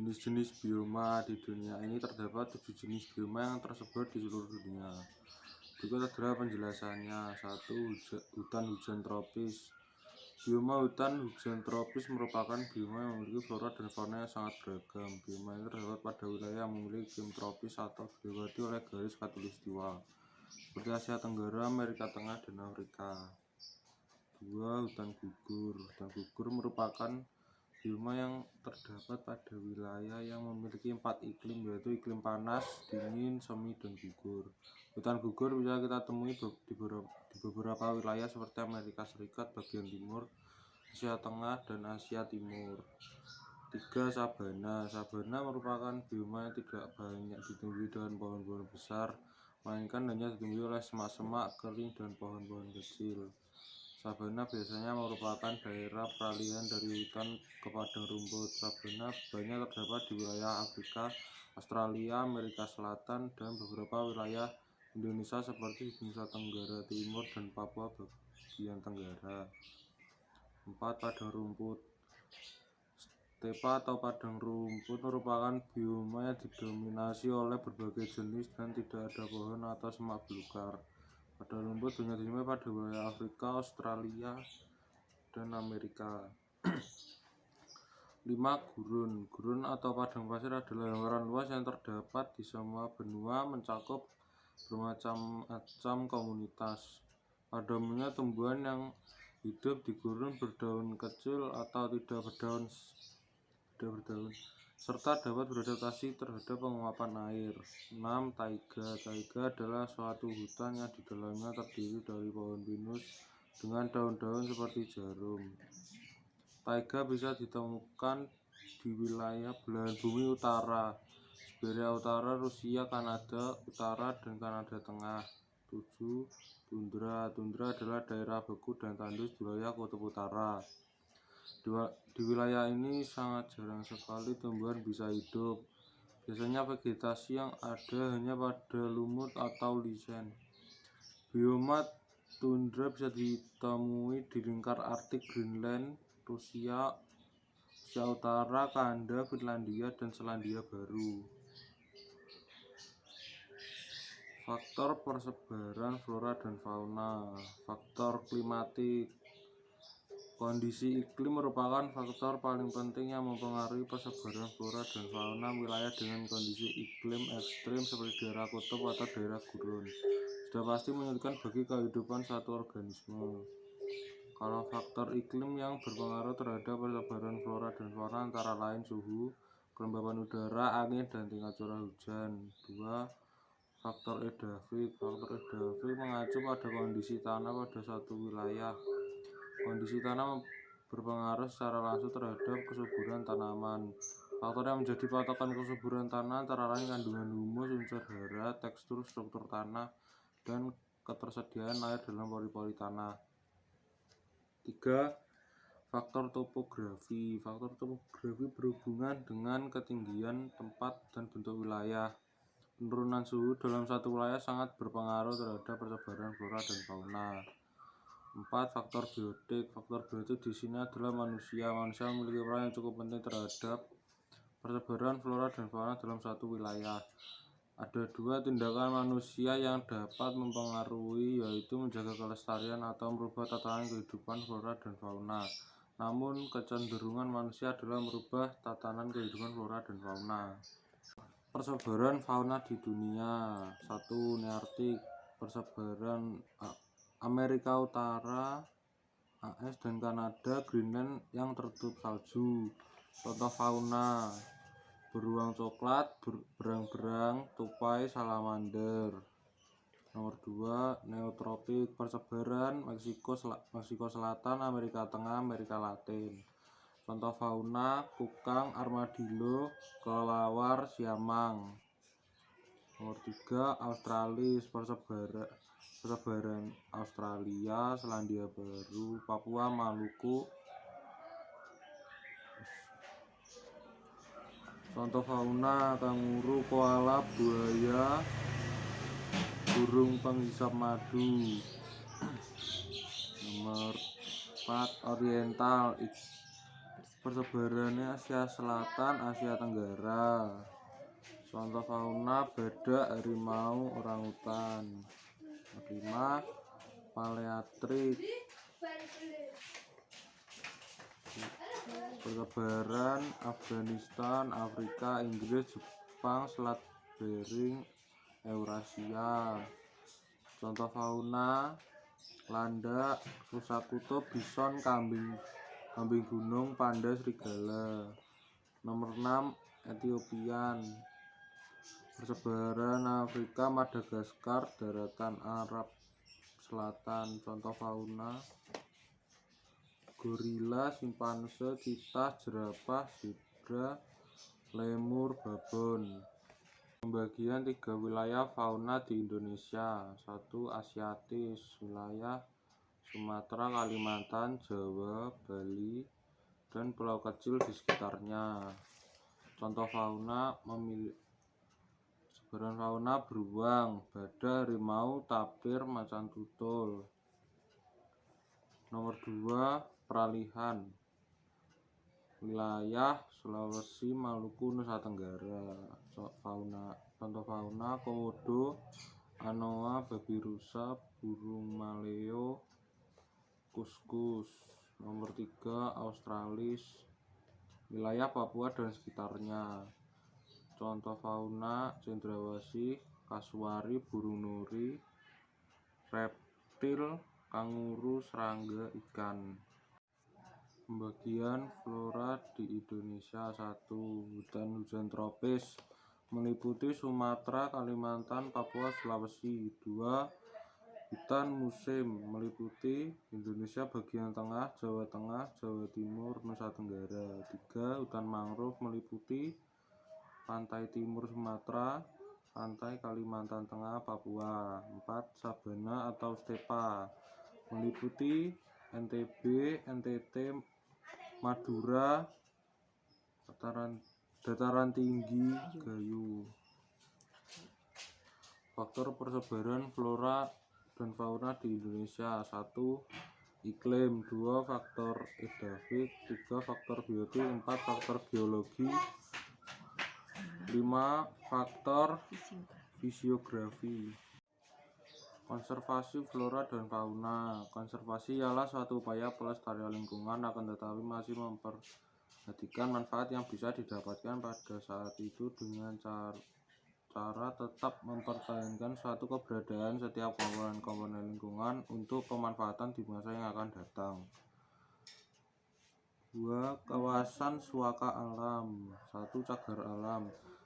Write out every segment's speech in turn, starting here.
Jenis-jenis bioma di dunia ini terdapat 7 jenis bioma yang tersebar di seluruh dunia. Berikut adalah penjelasannya. 1. Hutan hujan tropis. Bioma hutan hujan tropis merupakan bioma yang memiliki flora dan fauna yang sangat beragam. Bioma ini terdapat pada wilayah yang memiliki iklim tropis atau dilewati oleh garis khatulistiwa seperti Asia Tenggara, Amerika Tengah, dan Afrika. 2. Hutan gugur. Hutan gugur merupakan bioma yang terdapat pada wilayah yang memiliki 4 iklim, yaitu iklim panas, dingin, semi, dan gugur. Hutan gugur bisa kita temui di beberapa wilayah seperti Amerika Serikat bagian timur, Asia Tengah, dan Asia Timur. 3. Sabana. Sabana merupakan bioma yang tidak banyak ditumbuhi dengan pohon-pohon besar, melainkan hanya ditumbuhi oleh semak-semak kering dan pohon-pohon kecil. Sabana biasanya merupakan daerah peralihan dari hutan ke padang rumput. Sabana banyak terdapat di wilayah Afrika, Australia, Amerika Selatan, dan beberapa wilayah Indonesia seperti Nusa Tenggara Timur dan Papua bagian Tenggara. 4. Padang rumput. Stepa atau padang rumput merupakan bioma yang didominasi oleh berbagai jenis dan tidak ada pohon atau semak belukar. Padang rumput banyak ditemui pada wilayah Afrika, Australia, dan Amerika. 5. Gurun. Gurun atau padang pasir adalah hamparan luas yang terdapat di semua benua, mencakup bermacam-macam komunitas. Pada umumnya tumbuhan yang hidup di gurun berdaun kecil atau tidak berdaun, serta dapat beradaptasi terhadap penguapan air. 6. Taiga. Taiga adalah suatu hutan yang di dalamnya terdiri dari pohon pinus dengan daun-daun seperti jarum. Taiga bisa ditemukan di wilayah belahan bumi utara, Siberia Utara, Rusia, Kanada Utara, dan Kanada Tengah. 7. Tundra. Tundra adalah daerah beku dan tandus di wilayah kutub utara. Di wilayah ini sangat jarang sekali tumbuhan bisa hidup. Biasanya vegetasi yang ada hanya pada lumut atau lichen. Bioma tundra bisa ditemui di lingkar Arktik, Greenland, Rusia, Asia Utara, Kanada, Finlandia, dan Selandia Baru. Faktor persebaran flora dan fauna. Faktor klimatik. Kondisi iklim merupakan faktor paling penting yang mempengaruhi persebaran flora dan fauna wilayah dengan kondisi iklim ekstrim seperti daerah kutub atau daerah gurun. Sudah pasti menyulitkan bagi kehidupan satu organisme. Kalau faktor iklim yang berpengaruh terhadap persebaran flora dan fauna antara lain suhu, kelembapan udara, angin, dan tingkat curah hujan. 2. Faktor edafik. Faktor edafik mengacu pada kondisi tanah pada suatu wilayah. Kondisi tanah berpengaruh secara langsung terhadap kesuburan tanaman. Faktor yang menjadi patokan kesuburan tanah antara lain kandungan humus, unsur hara, tekstur, struktur tanah, dan ketersediaan air dalam pori-pori tanah. 3. Faktor topografi. Faktor topografi berhubungan dengan ketinggian tempat dan bentuk wilayah. Penurunan suhu dalam satu wilayah sangat berpengaruh terhadap persebaran flora dan fauna. 4. Faktor biotik. Faktor biotik di sini adalah manusia. Manusia memiliki peran yang cukup penting terhadap persebaran flora dan fauna dalam suatu wilayah. Ada 2 tindakan manusia yang dapat mempengaruhi, yaitu menjaga kelestarian atau merubah tatanan kehidupan flora dan fauna. Namun kecenderungan manusia adalah merubah tatanan kehidupan flora dan fauna. Persebaran fauna di dunia. 1. Nearktik. Persebaran Amerika Utara, AS, dan Kanada, Greenland yang tertutup salju. Contoh fauna: beruang coklat, berang-berang, tupai, salamander. Nomor 2. Neotropik. Persebaran Meksiko Selatan, Amerika Tengah, Amerika Latin. Contoh fauna: kukang, armadillo, kelelawar, siamang. Nomor 3. Australis. Persebaran Australia, Selandia Baru, Papua, Maluku. Contoh fauna: kanguru, koala, buaya, burung penghisap madu. Nomor 4. Oriental. persebarannya Asia Selatan, Asia Tenggara. Contoh fauna: badak, harimau, orangutan. 5. Palearctic. Persebaran Afghanistan, Afrika, Inggris, Jepang, Selat Bering, Eurasia. Contoh fauna: landak, rusa kutub, bison, kambing gunung, panda, serigala. Nomor 6. Ethiopian. Persebaran Afrika, Madagaskar, daratan Arab Selatan. Contoh fauna: gorila, simpanse, citah, jerapah, zebra, lemur, babon. Pembagian 3 wilayah fauna di Indonesia. 1. Asiatis, wilayah Sumatera, Kalimantan, Jawa, Bali, dan pulau kecil di sekitarnya. Contoh fauna: persebaran fauna beruang, badak, harimau, tapir, macan tutul. Nomor 2. Peralihan, wilayah Sulawesi, Maluku, Nusa Tenggara. Contoh fauna: komodo, anoa, babi rusa, burung maleo, kuskus. Nomor 3. Australis, wilayah Papua dan sekitarnya. Contoh fauna: cendrawasih, kasuari, burung nuri, reptil, kanguru, serangga, ikan. Pembagian flora di Indonesia. 1. Hutan tropis meliputi Sumatera, Kalimantan, Papua, Sulawesi. 2. Hutan musim meliputi Indonesia bagian tengah, Jawa Tengah, Jawa Timur, Nusa Tenggara. 3. Hutan mangrove meliputi pantai timur Sumatera, pantai Kalimantan Tengah, Papua. 4. Sabana atau stepa meliputi NTB, NTT, Madura, dataran tinggi, Gayo. Faktor persebaran flora dan fauna di Indonesia. 1. Iklim. 2. Faktor edafik. 3. Faktor biotik. 4. Faktor geologi. 5. Faktor fisiografi. Konservasi flora dan fauna. Konservasi ialah suatu upaya pelestarian lingkungan, akan tetapi masih memperhatikan manfaat yang bisa didapatkan pada saat itu dengan cara tetap mempertahankan suatu keberadaan setiap komponen lingkungan untuk pemanfaatan di masa yang akan datang. 2. Kawasan suaka alam. 1. Cagar alam.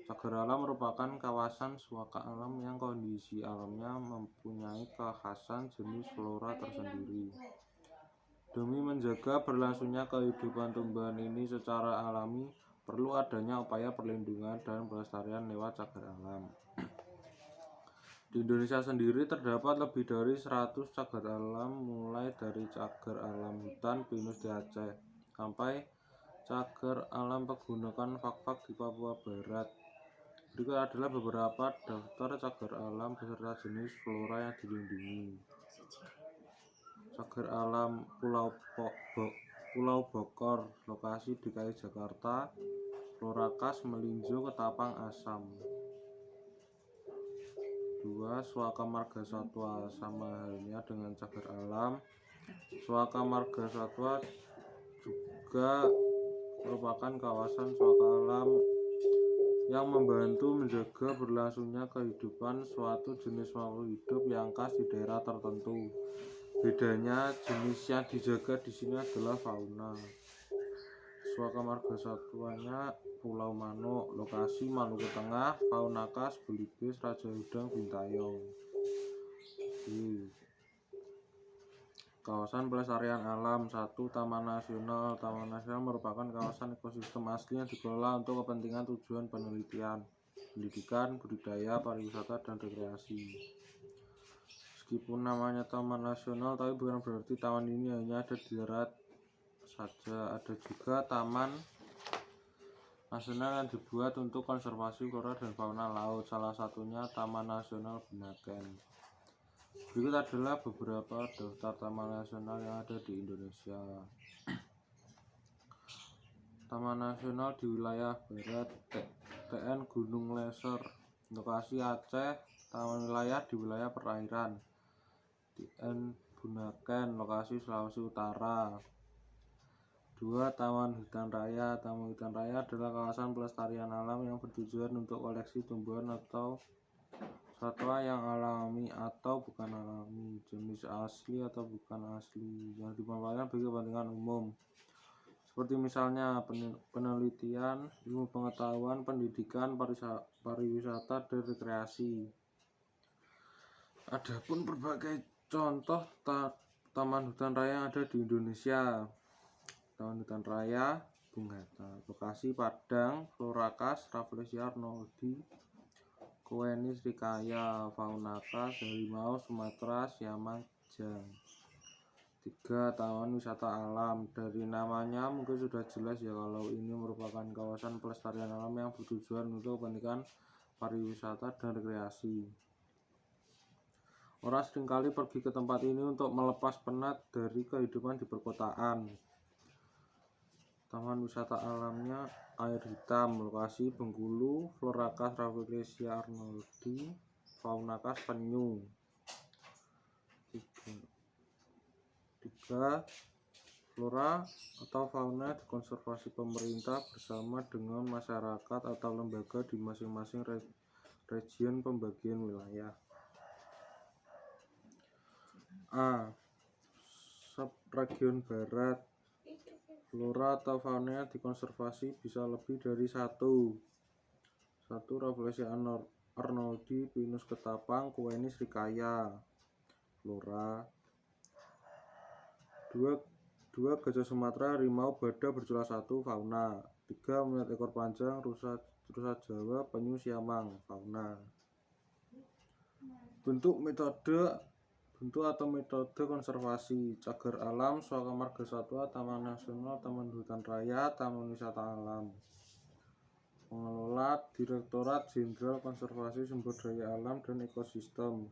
Cagar alam merupakan kawasan suaka alam yang kondisi alamnya mempunyai kekhasan jenis flora tersendiri. Demi menjaga berlangsungnya kehidupan tumbuhan ini secara alami, perlu adanya upaya perlindungan dan pelestarian lewat cagar alam. Di Indonesia sendiri terdapat lebih dari 100 cagar alam, mulai dari cagar alam hutan pinus di Aceh sampai cagar alam pegunungan Fak-Fak di Papua Barat. Berikut adalah beberapa daftar cagar alam beserta jenis flora yang dilindungi. Cagar alam Pulau Bokor, lokasi DKI Jakarta, flora khas melinjo ketapang asam. 2. Suaka Marga Satwa. Sama halnya dengan cagar alam, Suaka Marga Satwa juga merupakan kawasan suaka alam yang membantu menjaga berlangsungnya kehidupan suatu jenis makhluk hidup yang khas di daerah tertentu. Bedanya, jenis yang dijaga di sini adalah fauna. Suaka Marga Satwanya Pulau Manuk, lokasi Maluku Tengah, fauna khas belibis, raja udang, bintayong. Kawasan pelestarian alam. 1. Taman Nasional. Taman Nasional merupakan kawasan ekosistem asli yang dikelola untuk kepentingan tujuan penelitian, pendidikan, budidaya, pariwisata, dan rekreasi. Meskipun namanya Taman Nasional, tapi bukan berarti taman ini hanya ada di darat saja. Ada juga taman nasional yang dibuat untuk konservasi flora dan fauna laut, salah satunya Taman Nasional Bunaken. Berikut adalah beberapa daftar taman nasional yang ada di Indonesia. Taman Nasional di wilayah Barat, TN Gunung Leser, lokasi Aceh. Taman wilayah di wilayah perairan, TN Bunaken, lokasi Sulawesi Utara. 2. Taman Hutan Raya. Taman hutan raya adalah kawasan pelestarian alam yang bertujuan untuk koleksi tumbuhan atau satwa yang alami atau bukan alami, jenis asli atau bukan asli, yang dimanfaatkan bagi kepentingan umum, seperti misalnya penelitian, ilmu pengetahuan, pendidikan, pariwisata, dan rekreasi. Adapun berbagai contoh taman hutan raya yang ada di Indonesia. Taman Hutan Raya Bung Hatta, lokasi Padang, Florakas, Rafflesia arnoldii, Koeni srikaya, Faunakas, harimau Sumatera, Siamang, Jang. 3. Taman wisata alam. Dari namanya mungkin sudah jelas ya kalau ini merupakan kawasan pelestarian alam yang bertujuan untuk kepentingan pariwisata dan rekreasi. Orang seringkali pergi ke tempat ini untuk melepas penat dari kehidupan di perkotaan. Taman wisata alamnya Air Hitam, lokasi Bengkulu, Florakas, Rafflesia arnoldii, Faunakas, penyu. 3. Flora atau fauna dikonservasi pemerintah bersama dengan masyarakat atau lembaga di masing-masing region pembagian wilayah. A. Subregion Barat. Flora atau fauna dikonservasi bisa lebih dari 1. 1. Rafflesia arnoldii, Pinus ketapang, Koeni srikaya, Flora. 2. Gajah Sumatera, harimau, badak berjumlah 1, fauna. 3. Monyet ekor panjang, rusa Jawa, penyu, siamang, fauna. Bentuk atau metode konservasi: cagar alam, suaka marga satwa, taman nasional, taman hutan raya, taman wisata alam. Pengelola Direktorat Jenderal Konservasi Sumber Daya Alam dan Ekosistem.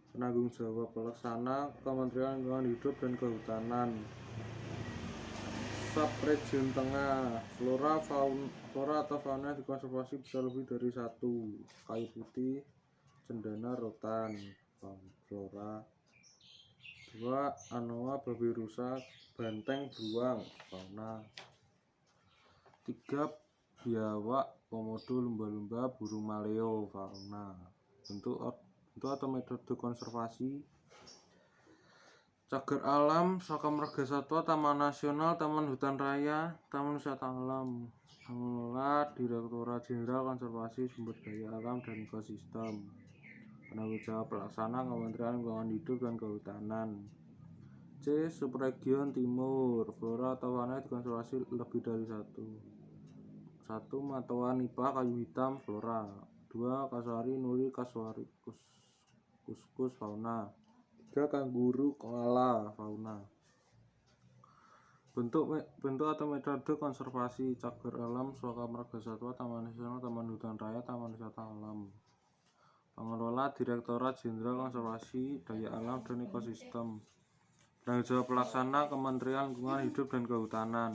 Penanggung jawab pelaksana Kementerian Lingkungan Hidup dan Kehutanan. Subregion Tengah. Flora atau fauna dikonservasi bisa lebih dari 1. Kayu putih, cendana, rotan, flora. 2. Anoa, babi rusa, banteng, beruang, fauna. 3. Biawak, komodo, lumba-lumba, burung maleo, fauna. Bentuk atau metode konservasi: cagar alam, suaka marga satwa, taman nasional, taman hutan raya, taman wisata alam. Pengelola Direktorat Jenderal Konservasi Sumber Daya Alam dan Ekosistem. Penanggung jawab pelaksana Kementerian Lingkungan Hidup dan Kehutanan. C. Subregion Timur. Flora atau fauna dikonservasi lebih dari 1. 1. Matoa nipah, kayu hitam, flora. 2. Kasuari, nuri, kasuari, kuskus, fauna. 3. Kanguru, koala, fauna. Bentuk atau metode konservasi: cagar alam, suaka marga satwa, taman nasional, taman hutan raya, taman wisata alam. Pengelola Direktorat Jenderal Konservasi Daya Alam dan Ekosistem. Penanggung jawab pelaksana Kementerian Lingkungan Hidup dan Kehutanan.